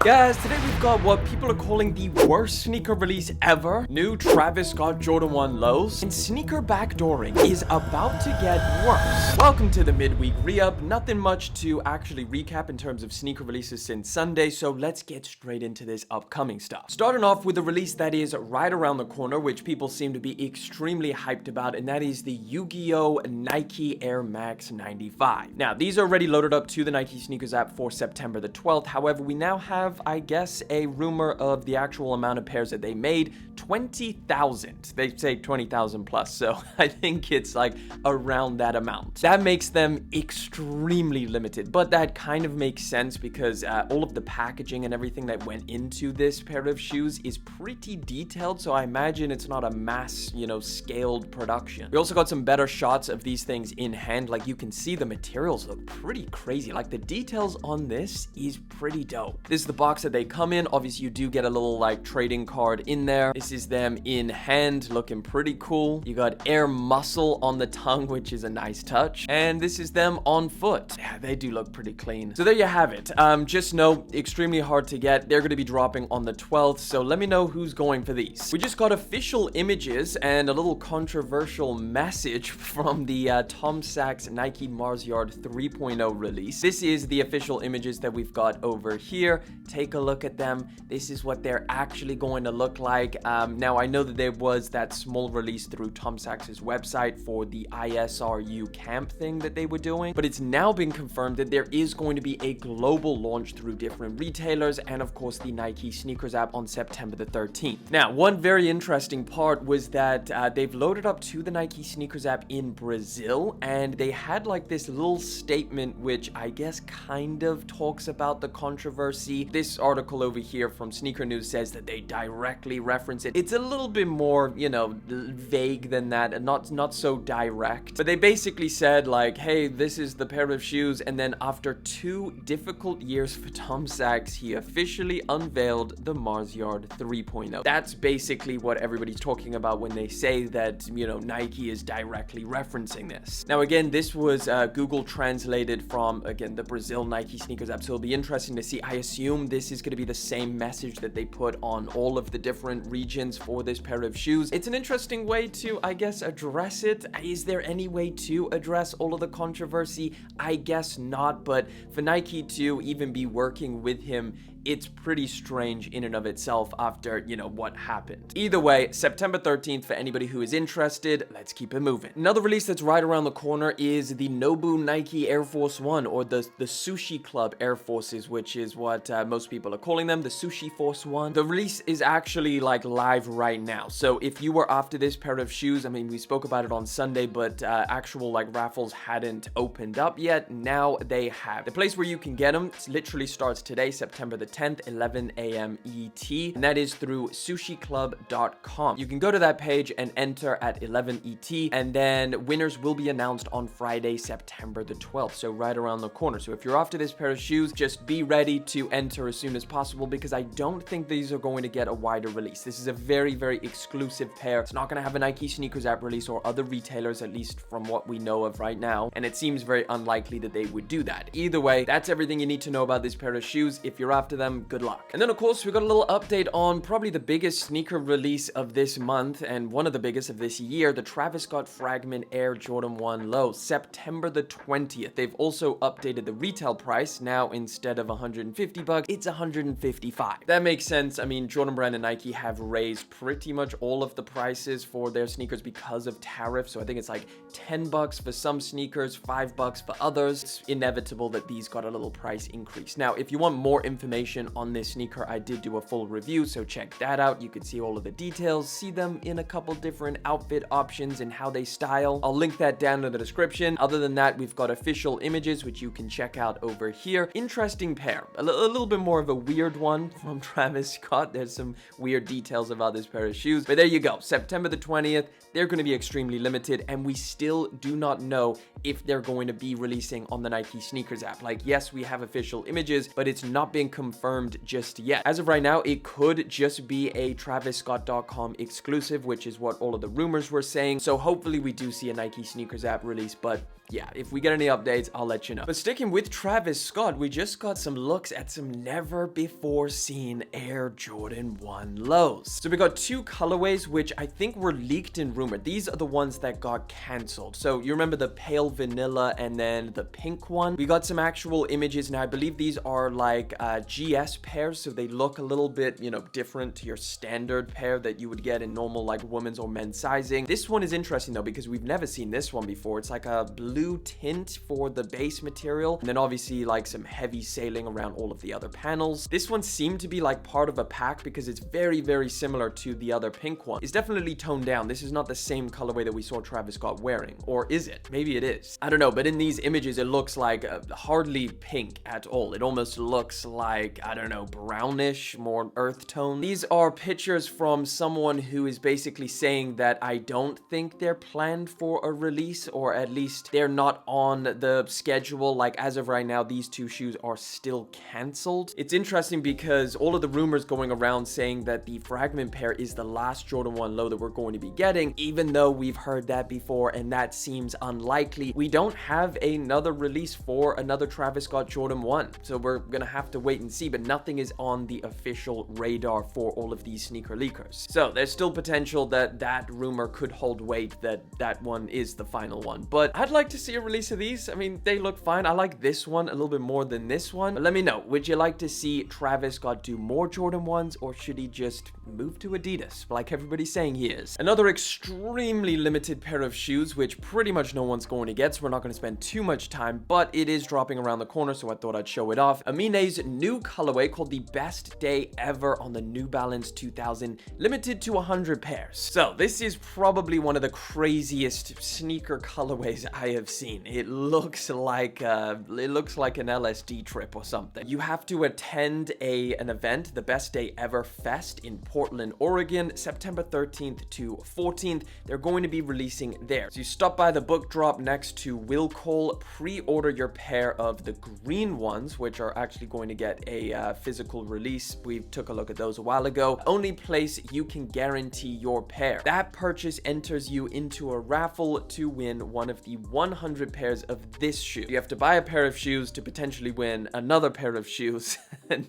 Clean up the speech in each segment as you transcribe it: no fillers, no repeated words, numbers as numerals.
Guys, today we've got what people are calling the worst sneaker release ever. New Travis Scott Jordan 1 lows. And sneaker backdooring is about to get worse. Welcome to the midweek re-up. Nothing much to actually recap in terms of sneaker releases since Sunday, so let's get straight into this upcoming stuff. Starting off with a release that is right around the corner, which people seem to be extremely hyped about, and that is the Yu-Gi-Oh! Nike Air Max 95. Now, these are already loaded up to the Nike Sneakers app for September the 12th. However, we now have, I guess, a rumor of the actual amount of pairs that they made. 20,000. They say 20,000 plus, so I think it's like around that amount. That makes them extremely limited, but that kind of makes sense because all of the packaging and everything that went into this pair of shoes is pretty detailed, so I imagine it's not a mass, scaled production. We also got some better shots of these things in hand. Like, you can see the materials look pretty crazy. Like, the details on this is pretty dope. This is the box that they come in. Obviously, you do get a little like trading card in there. This is them in hand, looking pretty cool. You got Air Muscle on the tongue, which is a nice touch. And this is them on foot. Yeah, they do look pretty clean. So there you have it. Just know, extremely hard to get. They're going to be dropping on the 12th, so let me know who's going for these. We just got official images and a little controversial message from the Tom Sachs Nike Mars Yard 3.0 release. This is the official images that we've got over here. Take a look at them. This is what they're actually going to look like. Now, I know that there was that small release through Tom Sachs's website for the ISRU camp thing that they were doing, but it's now been confirmed that there is going to be a global launch through different retailers and, of course, the Nike Sneakers app on September the 13th. Now, one very interesting part was that they've loaded up to the Nike Sneakers app in Brazil, and they had like this little statement which I guess kind of talks about the controversy. This article over here from Sneaker News says that they directly reference it. It's a little bit more, vague than that, and not so direct. But they basically said like, hey, this is the pair of shoes, and then after 2 difficult years for Tom Sachs, he officially unveiled the Mars Yard 3.0. That's basically what everybody's talking about when they say that, Nike is directly referencing this. Now, again, this was Google translated from, again, the Brazil Nike Sneakers app, so it'll be interesting to see. I assume this is going to be the same message that they put on all of the different regions for this pair of shoes. It's an interesting way to, I guess, address it. Is there any way to address all of the controversy? I guess not, but for Nike to even be working with him, it's pretty strange in and of itself after, what happened. Either way, September 13th for anybody who is interested. Let's keep it moving. Another release that's right around the corner is the Nobu Nike Air Force One, or the Sushi Club Air Forces, which is what most people are calling them, the Sushi Force One. The release is actually like live right now. So if you were after this pair of shoes, I mean, we spoke about it on Sunday, but actual like raffles hadn't opened up yet. Now they have. The place where you can get them literally starts today, September the 10th, 11 a.m. ET, and that is through sushiclub.com. You can go to that page and enter at 11 ET, and then winners will be announced on Friday, September the 12th, so right around the corner. So if you're after this pair of shoes, just be ready to enter as soon as possible, because I don't think these are going to get a wider release. This is a very, very exclusive pair. It's not going to have a Nike Sneakers app release or other retailers, at least from what we know of right now, and it seems very unlikely that they would do that. Either way, that's everything you need to know about this pair of shoes. If you're after them, good luck. And then, of course, we got a little update on probably the biggest sneaker release of this month, and one of the biggest of this year, the Travis Scott Fragment Air Jordan 1 Low, September the 20th. They've also updated the retail price. Now, instead of $150, it's $155. That makes sense. I mean, Jordan Brand and Nike have raised pretty much all of the prices for their sneakers because of tariffs. So I think it's like $10 for some sneakers, $5 for others. It's inevitable that these got a little price increase. Now, if you want more information on this sneaker, I did do a full review, so check that out. You can see all of the details, see them in a couple different outfit options and how they style. I'll link that down in the description. Other than that, we've got official images, which you can check out over here. Interesting pair. A little bit more of a weird one from Travis Scott. There's some weird details about this pair of shoes, but there you go. September the 20th, they're going to be extremely limited, and we still do not know if they're going to be releasing on the Nike Sneakers app. Like, yes, we have official images, but it's not been confirmed just yet. As of right now, it could just be a TravisScott.com exclusive, which is what all of the rumors were saying. So hopefully we do see a Nike Sneakers app release, but yeah, if we get any updates, I'll let you know. But sticking with Travis Scott, we just got some looks at some never before seen Air Jordan 1 lows. So we got two colorways, which I think were leaked and rumored. These are the ones that got canceled. So you remember the pale vanilla and then the pink one. We got some actual images. Now I believe these are like GS pairs, so they look a little bit, you know, different to your standard pair that you would get in normal like women's or men's sizing. This one is interesting though, because we've never seen this one before. It's like a blue tint for the base material, and then obviously like some heavy sailing around all of the other panels. This one seemed to be like part of a pack because it's very, very similar to the other pink one. It's definitely toned down. This is not the same colorway that we saw Travis Scott wearing, or is it? Maybe it is. I don't know, but in these images, it looks like hardly pink at all. It almost looks like, I don't know, brownish, more earth tone. These are pictures from someone who is basically saying that I don't think they're planned for a release, or at least they're not on the schedule. Like as of right now, these two shoes are still canceled. It's interesting because all of the rumors going around saying that the Fragment pair is the last Jordan 1 low that we're going to be getting, even though we've heard that before and that seems unlikely. We don't have another release for another Travis Scott Jordan 1, so we're gonna have to wait and see, but nothing is on the official radar for all of these sneaker leakers. So there's still potential that that rumor could hold weight, that that one is the final one, but I'd like to see a release of these. I mean, they look fine. I like this one a little bit more than this one, but let me know, would you like to see Travis Scott do more Jordan 1s, or should he just move to Adidas like everybody's saying he is? Another extremely limited pair of shoes, which pretty much no one's going to get, so we're not going to spend too much time, but it is dropping around the corner, so I thought I'd show it off. Amine's new colorway called the Best Day Ever on the New Balance 2000, limited to 100 pairs. So this is probably one of the craziest sneaker colorways I have seen. It looks like an LSD trip or something. You have to attend an event, the Best Day Ever Fest in Portland, Oregon, September 13th to 14th. They're going to be releasing there. So you stop by the book drop next to Willful, pre-order your pair of the green ones, which are actually going to get a physical release. We took a look at those a while ago. Only place you can guarantee your pair. That purchase enters you into a raffle to win one of the 100 pairs of this shoe. You have to buy a pair of shoes to potentially win another pair of shoes, and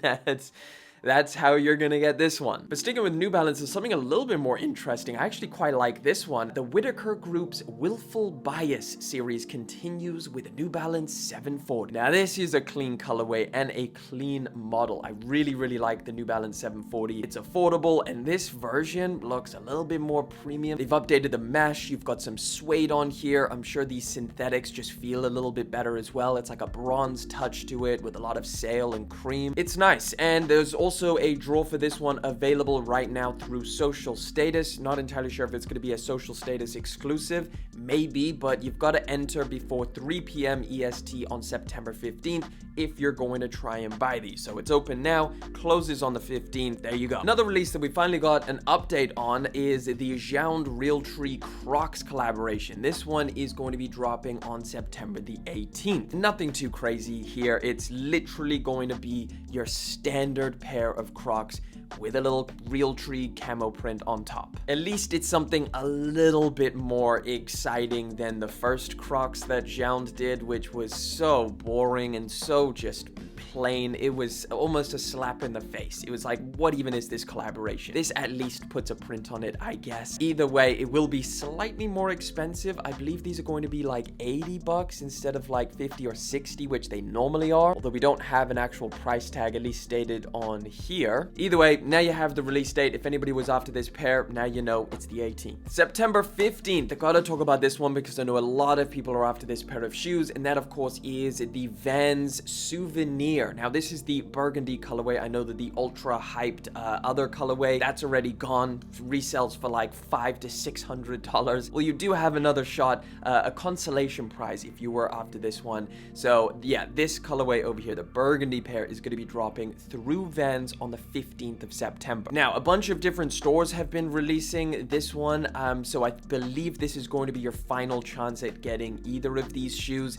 that's how you're gonna get this one. But sticking with New Balance is something a little bit more interesting. I actually quite like this one. The Whitaker Group's Willful Bias series continues with a New Balance 740. Now this is a clean colorway and a clean model. I really, really like the New Balance 740. It's affordable, and this version looks a little bit more premium. They've updated the mesh. You've got some suede on here. I'm sure these synthetics just feel a little bit better as well. It's like a bronze touch to it with a lot of sail and cream. It's nice, and there's also a draw for this one available right now through Social Status. Not entirely sure if it's going to be a Social Status exclusive, maybe, but you've got to enter before 3 p.m. EST on September 15th if you're going to try and buy these. So it's open now, closes on the 15th. There you go. Another release that we finally got an update on is the JJJJound Realtree Crocs collaboration. This one is going to be dropping on September the 18th. Nothing too crazy here. It's literally going to be your standard pair of Crocs with a little Realtree camo print on top. At least it's something a little bit more exciting than the first Crocs that JJJJound did, which was so boring and so just plain. It was almost a slap in the face. It was like, what even is this collaboration? This at least puts a print on it, I guess. Either way, it will be slightly more expensive. I believe these are going to be like $80 instead of like 50 or 60, which they normally are, although we don't have an actual price tag at least stated on here. Either way, now you have the release date. If anybody was after this pair, now you know it's the 18th. September 15th, I gotta talk about this one because I know a lot of people are after this pair of shoes, and that of course is the Vans Souvenir. Now this is the burgundy colorway. I know that the ultra hyped other colorway, that's already gone. Resells for like $500 to $600. Well, you do have another shot, a consolation prize if you were after this one. So yeah, this colorway over here, the burgundy pair, is going to be dropping through Vans on the 15th of September. Now, a bunch of different stores have been releasing this one, so I believe this is going to be your final chance at getting either of these shoes.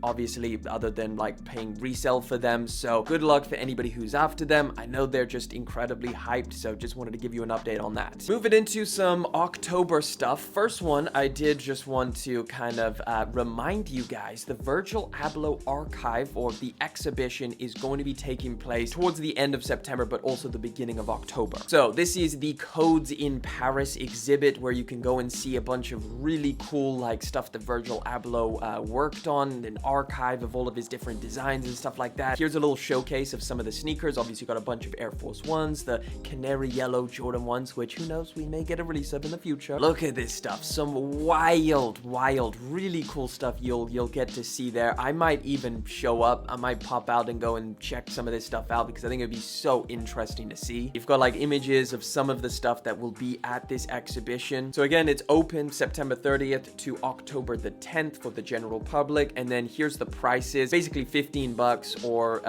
Obviously, other than like paying resale for them. them. So good luck for anybody who's after them. I know they're just incredibly hyped, so just wanted to give you an update on that. Moving into some October stuff. First one, I did just want to kind of remind you guys, the Virgil Abloh archive, or the exhibition, is going to be taking place towards the end of September, but also the beginning of October. So this is the Codes in Paris exhibit, where you can go and see a bunch of really cool like stuff that Virgil Abloh worked on, an archive of all of his different designs and stuff like that. Here's a little showcase of some of the sneakers. Obviously got a bunch of Air Force Ones, the canary yellow Jordan 1s, which who knows, we may get a release of in the future. Look at this stuff, some wild, really cool stuff you'll get to see there. I might even show up, I might pop out and go and check some of this stuff out, because I think it'd be so interesting to see. You've got like images of some of the stuff that will be at this exhibition. So again, it's open September 30th to October the 10th for the general public, and then here's the prices. Basically $15, or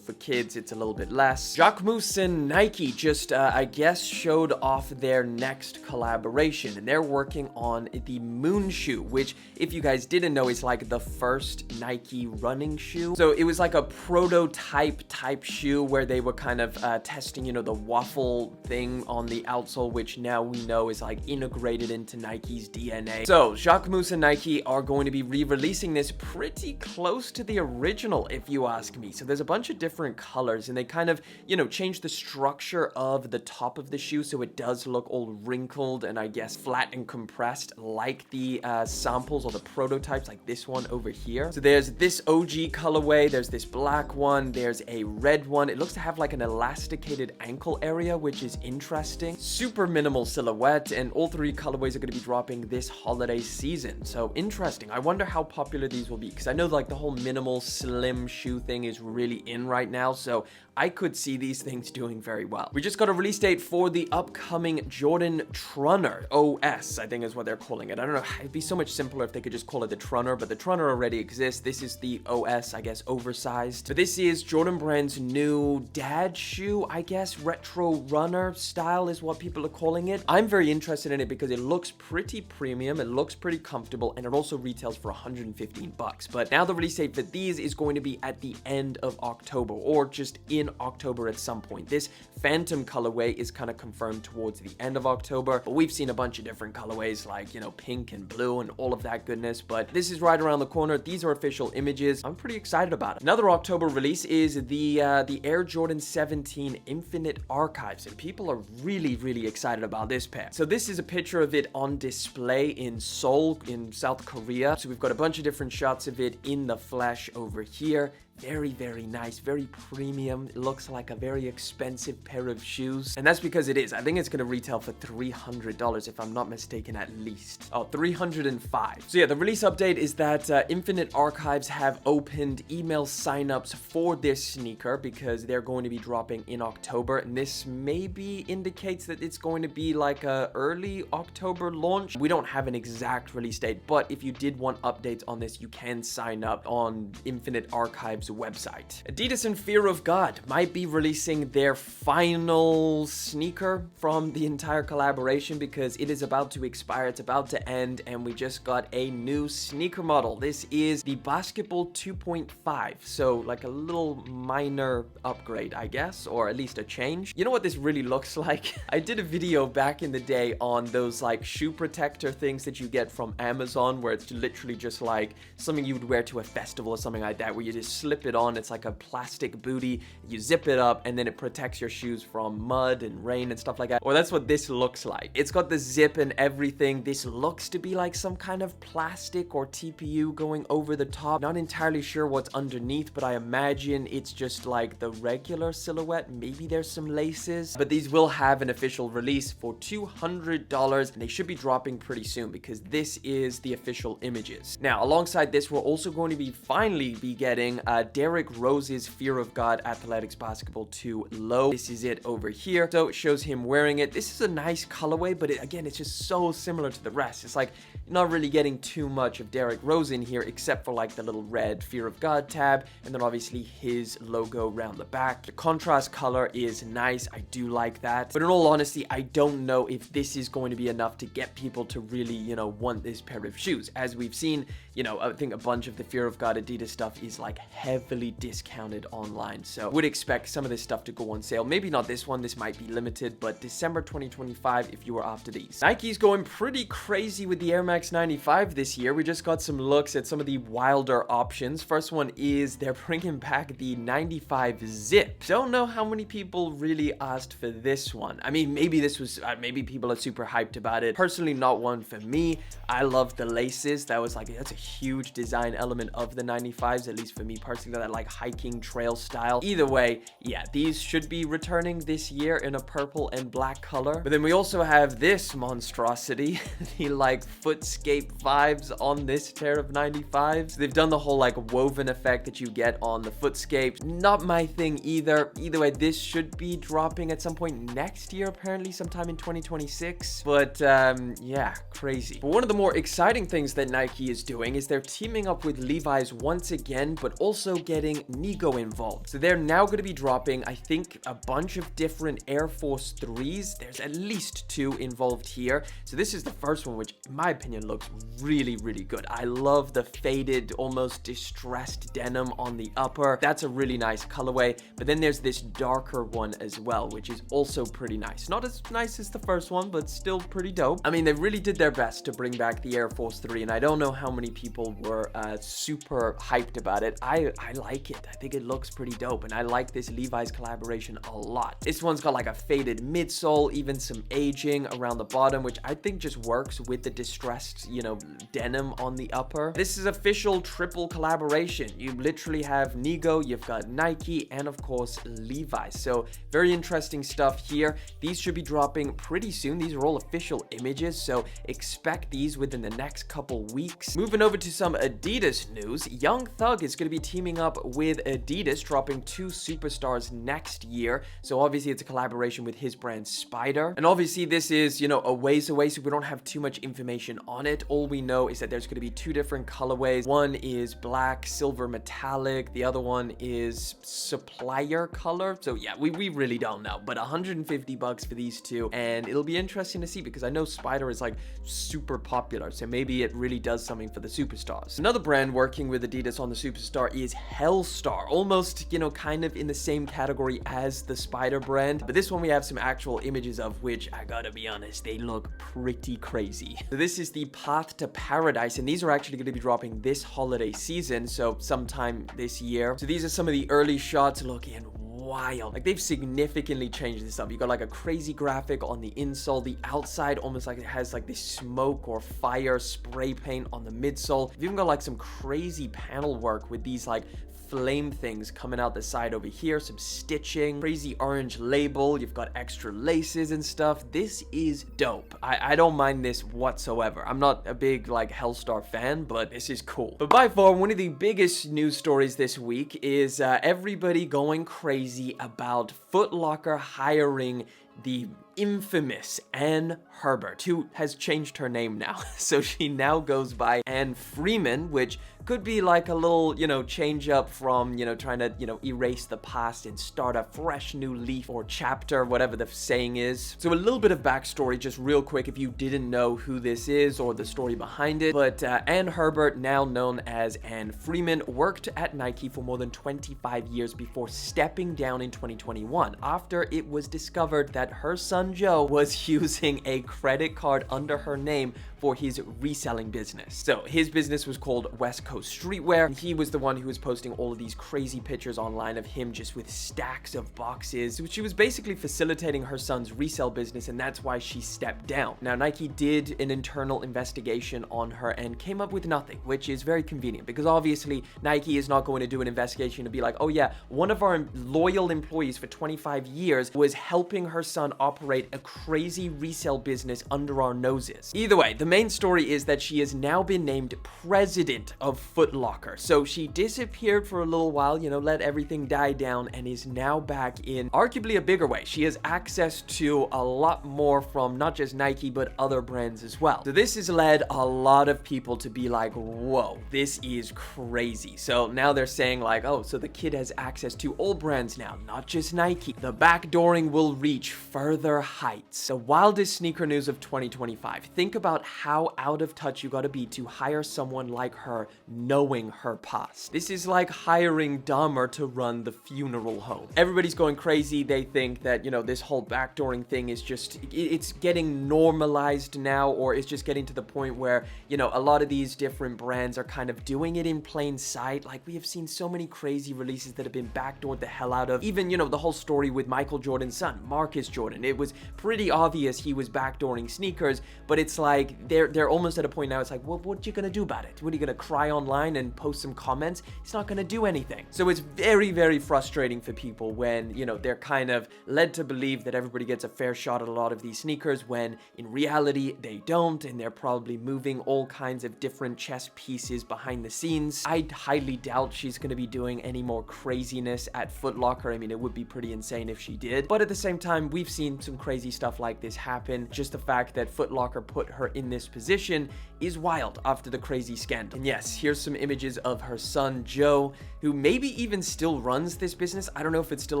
for kids it's a little bit less. Jacquemous and Nike just I guess showed off their next collaboration, and they're working on the Moon shoe, which, if you guys didn't know, is like the first Nike running shoe. So it was like a prototype type shoe where they were kind of testing, you know, the waffle thing on the outsole, which now we know is like integrated into Nike's DNA. So Jacquemous and Nike are going to be re-releasing this pretty close to the original, if you ask me. So there's a bunch of different colors, and they kind of, you know, change the structure of the top of the shoe so it does look all wrinkled and I guess flat and compressed like the samples or the prototypes, like this one over here. So there's this OG colorway, there's this black one, there's a red one. It looks to have like an elasticated ankle area, which is interesting. Super minimal silhouette, and all three colorways are going to be dropping this holiday season. So interesting. I wonder how popular these will be, because I know like the whole minimal slim shoe thing is really in right now, so I could see these things doing very well. We just got a release date for the upcoming Jordan Trunner OS, I think is what they're calling it. I don't know, it'd be so much simpler if they could just call it the Trunner, but the Trunner already exists. This is the OS, I guess, oversized. But this is Jordan Brand's new dad shoe, I guess. Retro runner style is what people are calling it. I'm very interested in it because it looks pretty premium, it looks pretty comfortable, and it also retails for $115. But now the release date for these is going to be at the end of October, or just in October at some point. This Phantom colorway is kind of confirmed towards the end of October, but we've seen a bunch of different colorways like, you know, pink and blue and all of that goodness, but this is right around the corner. These are official images. I'm pretty excited about it. Another October release is the Air Jordan 17 Infinite Archives, and people are really excited about this pair. So this is a picture of it on display in Seoul in South Korea. So we've got a bunch of different shots of it in the flesh over here. Very nice, very premium. It looks like a very expensive pair of shoes, and that's because it is. I think it's going to retail for $300 if I'm not mistaken, at least. Oh, $305. So yeah, the release update is that Infinite Archives have opened email signups for this sneaker because they're going to be dropping in October, and this maybe indicates that it's going to be like a early October launch. We don't have an exact release date, but if you did want updates on this, you can sign up on Infinite Archives website. Adidas and Fear of God might be releasing their final sneaker from the entire collaboration because it is about to expire, it's about to end, and we just got a new sneaker model. This is the Basketball 2.5, so like a little minor upgrade, I guess, or at least a change. You know what this really looks like? I did a video back in the day on those like shoe protector things that you get from Amazon, where it's literally just like something you would wear to a festival or something like that, where you just slip it on. It's like a plastic booty, you zip it up, and then it protects your shoes from mud and rain and stuff like that. Or that's what this looks like. It's got the zip and everything. This looks to be like some kind of plastic or TPU going over the top. Not entirely sure what's underneath, but I imagine it's just like the regular silhouette. Maybe there's some laces, but these will have an official release for $200, and they should be dropping pretty soon because this is the official images. Now, alongside this, we're also going to be finally getting Derrick Rose's Fear of God Athletics Basketball 2 Low. This is it over here. So it shows him wearing it. This is a nice colorway, but again, it's just so similar to the rest. It's like you're not really getting too much of Derrick Rose in here, except for like the little red Fear of God tab, and then obviously his logo around the back. The contrast color is nice. I do like that. But in all honesty, I don't know if this is going to be enough to get people to really, you know, want this pair of shoes. As we've seen, you know, I think a bunch of the Fear of God Adidas stuff is like heavy heavily discounted online. So would expect some of this stuff to go on sale. Maybe not this one, this might be limited, but December 2025 if you were after these. Nike's going pretty crazy with the Air Max 95 this year. We just got some looks at some of the wilder options. First one is they're bringing back the 95 Zip. Don't know how many people really asked for this one. I mean, maybe this was, maybe people are super hyped about it. Personally, not one for me. I love the laces. That was like, that's a huge design element of the 95s, at least for me personally, that like hiking trail style. Either way, yeah, these should be returning this year in a purple and black color. But then we also have this monstrosity, the like footscape vibes on this pair of 95s. They've done the whole like woven effect that you get on the footscape. Not my thing either. Either way, this should be dropping at some point next year, apparently sometime in 2026. But yeah, crazy. But one of the more exciting things that Nike is doing is they're teaming up with Levi's once again, but also getting Nigo involved. So they're now going to be dropping, I think, a bunch of different Air Force 3s. There's at least 2 involved here. So this is the first one, which in my opinion looks really, really good. I love the faded, almost distressed denim on the upper. That's a really nice colorway. But then there's this darker one as well, which is also pretty nice. Not as nice as the first one, but still pretty dope. I mean, they really did their best to bring back the Air Force 3, and I don't know how many people were super hyped about it. I like it. I think it looks pretty dope, and I like this Levi's collaboration a lot. This one's got like a faded midsole, even some aging around the bottom, which I think just works with the distressed, you know, denim on the upper. This is official triple collaboration. You literally have Nigo, you've got Nike, and of course Levi. So very interesting stuff here. These should be dropping pretty soon. These are all official images, so expect these within the next couple weeks. Moving over to some Adidas news, Young Thug is going to be teaming up with Adidas, dropping 2 superstars next year. So obviously it's a collaboration with his brand Spider, and obviously this is, you know, a ways away, so we don't have too much information on it. All we know is that there's going to be 2 different colorways. One is black, silver metallic. The other one is supplier color. So yeah, we really don't know, but $150 for these 2, and it'll be interesting to see because I know Spider is like super popular, so maybe it really does something for the superstars. Another brand working with Adidas on the superstar is Hellstar, almost, you know, kind of in the same category as the Spider brand, but this one we have some actual images of, which I gotta be honest, they look pretty crazy. So this is the Path to Paradise, and these are actually going to be dropping this holiday season, so sometime this year. So these are some of the early shots looking wild. Like, they've significantly changed this up. You got like a crazy graphic on the insole, the outside almost like it has like this smoke or fire spray paint on the midsole. You've even got like some crazy panel work with these like flame things coming out the side over here, some stitching, crazy orange label, you've got extra laces and stuff. This is dope. I don't mind this whatsoever. I'm not a big like Hellstar fan, but this is cool. But by far, one of the biggest news stories this week is everybody going crazy about Footlocker hiring the infamous Anne Herbert, who has changed her name now. So she now goes by Anne Freeman, which could be like a little, you know, change up from, you know, trying to, you know, erase the past and start a fresh new leaf or chapter, whatever the saying is. So a little bit of backstory, just real quick, if you didn't know who this is or the story behind it. But Anne Herbert, now known as Anne Freeman, worked at Nike for more than 25 years before stepping down in 2021 after it was discovered that her son Joe was using a credit card under her name for his reselling business. So his business was called West Coast Streetwear, and he was the one who was posting all of these crazy pictures online of him just with stacks of boxes. She was basically facilitating her son's resale business, and that's why she stepped down. Now, Nike did an internal investigation on her and came up with nothing, which is very convenient because obviously Nike is not going to do an investigation to be like, oh yeah, one of our loyal employees for 25 years was helping her son operate a crazy resale business under our noses. Either way, the main story is that she has now been named president of Footlocker. So she disappeared for a little while, you know, let everything die down, and is now back in arguably a bigger way. She has access to a lot more from not just Nike, but other brands as well. So this has led a lot of people to be like, whoa, this is crazy. So now they're saying like, oh, so the kid has access to all brands now, not just Nike. The backdooring will reach further heights. The wildest sneaker news of 2025. Think about how out of touch you gotta be to hire someone like her knowing her past. This is like hiring Dahmer to run the funeral home. Everybody's going crazy. They think that, you know, this whole backdooring thing is just, it's getting normalized now, or it's just getting to the point where, you know, a lot of these different brands are kind of doing it in plain sight. Like, we have seen so many crazy releases that have been backdoored the hell out of. Even, you know, the whole story with Michael Jordan's son, Marcus Jordan. It was pretty obvious he was backdooring sneakers, but it's like, they're almost at a point now, it's like, well, what you gonna do about it? What are you gonna cry online and post some comments? It's not gonna do anything. So it's very, very frustrating for people when, you know, they're kind of led to believe that everybody gets a fair shot at a lot of these sneakers, when in reality they don't, and they're probably moving all kinds of different chess pieces behind the scenes. I highly doubt she's gonna be doing any more craziness at Footlocker. I mean, it would be pretty insane if she did, but at the same time, we've seen some crazy stuff like this happen. Just the fact that Footlocker put her in this position is wild after the crazy scandal. And yes, here's some images of her son Joe, who maybe even still runs this business. I don't know if it's still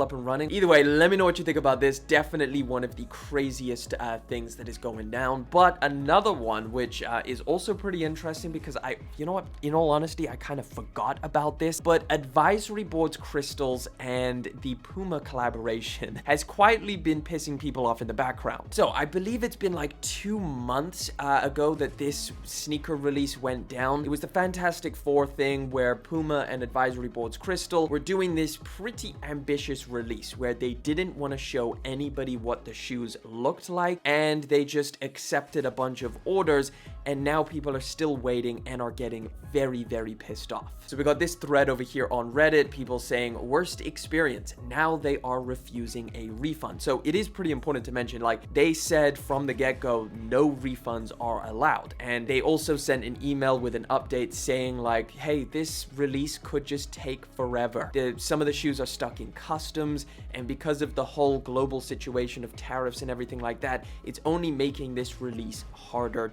up and running. Either way, let me know what you think about this. Definitely one of the craziest things that is going down. But another one, which is also pretty interesting, because you know what, in all honesty, I kind of forgot about this, but Advisory Boards Crystals and the Puma collaboration has quietly been pissing people off in the background. So I believe it's been like 2 months ago that this sneaker release went down. It was the Fantastic Four thing, where Puma and Advisory Boards Crystal were doing this pretty ambitious release where they didn't want to show anybody what the shoes looked like, and they just accepted a bunch of orders, and now people are still waiting and are getting very, very pissed off. So we got this thread over here on Reddit, people saying worst experience, now they are refusing a refund. So it is pretty important to mention, like, they said from the get-go no refunds are allowed, and they also sent an email with an update saying like, hey, this release could just take forever. Some of the shoes are stuck in customs, and because of the whole global situation of tariffs and everything like that, it's only making this release harder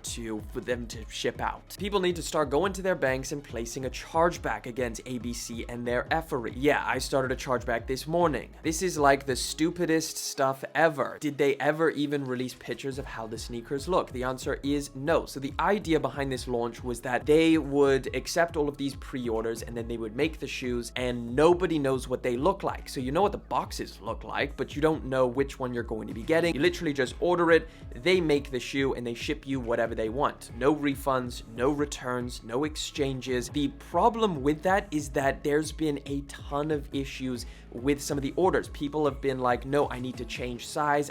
for them to ship out. People need to start going to their banks and placing a chargeback against ABC and their effery. Yeah, I started a chargeback this morning. This is like the stupidest stuff ever. Did they ever even release pictures of how the sneakers look? The answer is no. So the idea behind this launch was that they would accept all of these pre-orders, and then they would make the shoes, and nobody knows what they look like. So you know what the boxes look like, but you don't know which one you're going to be getting. You literally just order it, they make the shoe, and they ship you whatever they want. No refunds, no returns, no exchanges. The problem with that is that there's been a ton of issues with some of the orders. People have been like, no, I need to change size,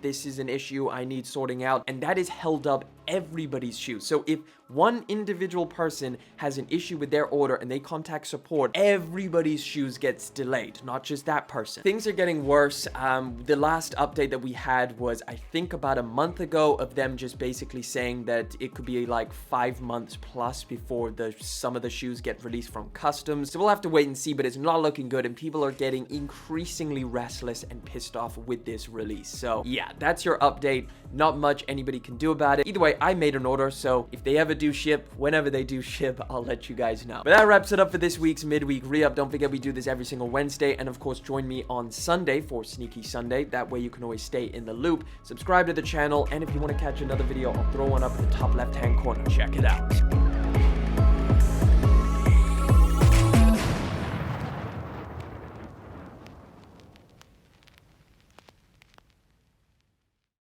this is an issue, I need sorting out, and that has held up everybody's shoes. So if one individual person has an issue with their order and they contact support, everybody's shoes gets delayed, not just that person. Things are getting worse. The last update that we had was, I think, about a month ago, of them just basically saying that it could be like 5 months plus before some of the shoes get released from customs. So we'll have to wait and see, but it's not looking good, and people are getting increasingly restless and pissed off with this release. So yeah, that's your update. Not much anybody can do about it. Either way, I made an order, so if they ever do ship, whenever they do ship, I'll let you guys know. But that wraps it up for this week's midweek re-up. Don't forget, we do this every single Wednesday, and of course, join me on Sunday for Sneaky Sunday. That way you can always stay in the loop. Subscribe to the channel, and if you want to catch another video, I'll throw one up in the top left-hand corner. Check it out.